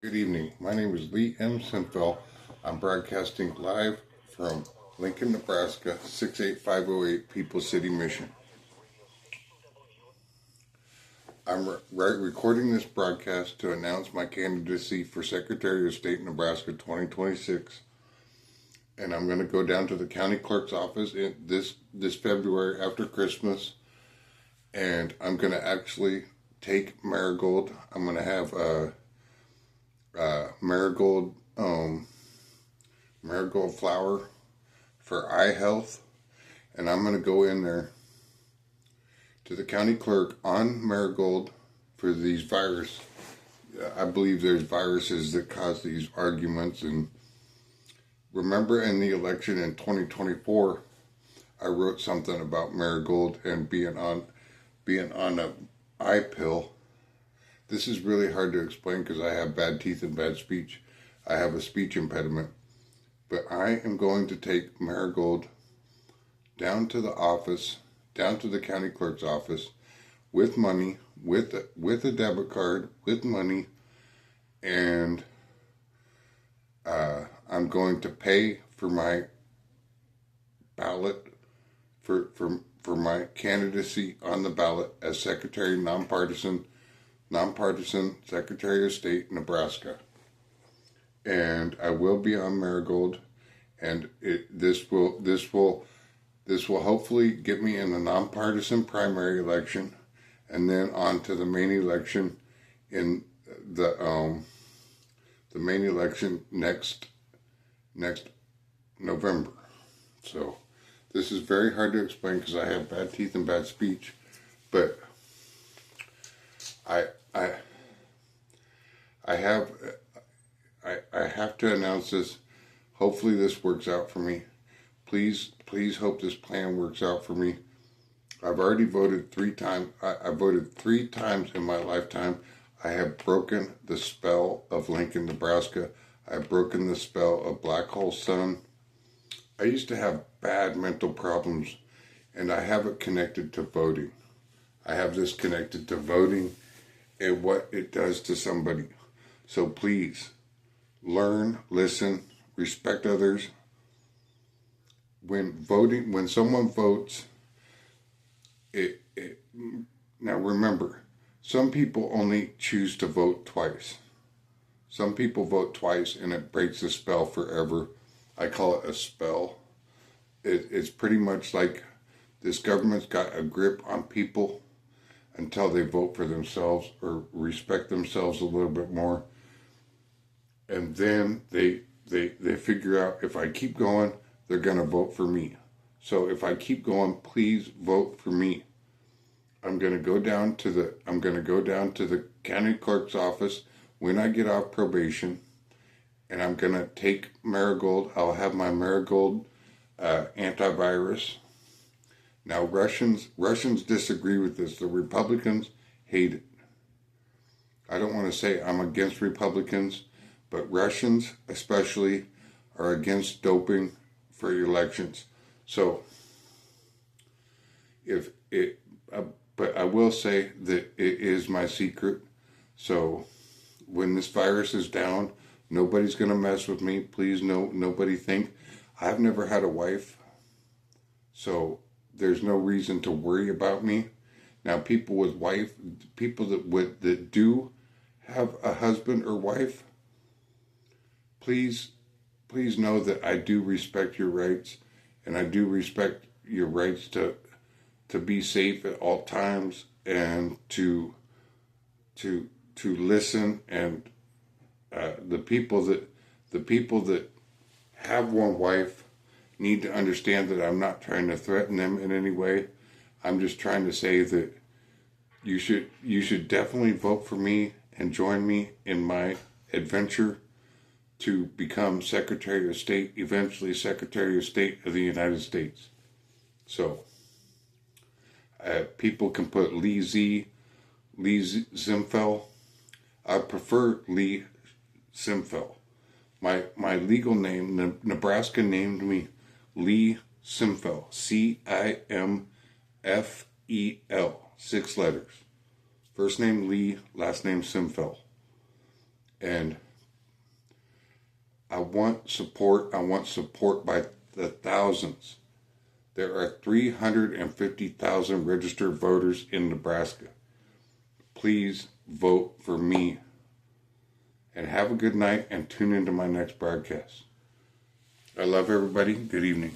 Good evening. My name is Lee M. Cimfel. I'm broadcasting live from Lincoln, Nebraska, 68508 Peoples City, Mission. I'm recording this broadcast to announce my candidacy for Secretary of State, Nebraska 2026. And I'm going to go down to the county clerk's office this February after Christmas. And I'm going to actually take marigold. I'm going to have marigold flower for eye health, and I'm going to go in there to the county clerk on marigold for these viruses. I believe there's viruses that cause these arguments. And remember, in the election in 2024, I wrote something about marigold and being on a eye pill. This is really hard to explain because I have bad teeth and bad speech. I have a speech impediment. But I am going to take marigold down to the office, down to the county clerk's office, with money, with a debit card, with money, and I'm going to pay for my ballot, for my candidacy on the ballot as Secretary nonpartisan Secretary of State, Nebraska. And I will be on marigold, and this will hopefully get me in the nonpartisan primary election, and then on to the main election in the main election next November. So this is very hard to explain because I have bad teeth and bad speech, but I have to announce this. Hopefully this works out for me. Please hope this plan works out for me. I've already voted 3 times. I voted 3 times in my lifetime. I have broken the spell of Lincoln, Nebraska. I've broken the spell of Black Hole Sun. I used to have bad mental problems, and I have it connected to voting. I have this connected to voting and what it does to somebody. So please, learn, listen, respect others. When someone votes, now remember, some people only choose to vote twice. Some people vote twice and it breaks the spell forever. I call it a spell. It's pretty much like this government's got a grip on people until they vote for themselves or respect themselves a little bit more. And then they figure out, if I keep going, they're going to vote for me. So if I keep going, please vote for me. I'm going to go down to the county clerk's office when I get off probation, and I'm going to take marigold. I'll have my marigold antivirus. Now Russians disagree with this. The Republicans hate it. I don't want to say I'm against Republicans, but Russians especially are against doping for elections. So but I will say that it is my secret. So when this virus is down, nobody's going to mess with me. Please, nobody think. I've never had a wife, so there's no reason to worry about me. Now, people that do have a husband or wife, please know that I do respect your rights, and I do respect your rights to be safe at all times, and to listen. And the people that have one wife need to understand that I'm not trying to threaten them in any way. I'm just trying to say that you should definitely vote for me and join me in my adventure to become Secretary of State, eventually Secretary of State of the United States. So people can put Lee Cimfel. I prefer Lee Cimfel. My legal name, Nebraska named me Lee Cimfel, Cimfel, 6 letters. First name Lee, last name Cimfel. And want support. I want support by the thousands. There are 350,000 registered voters in Nebraska. Please vote for me. And have a good night and tune into my next broadcast. I love everybody. Good evening.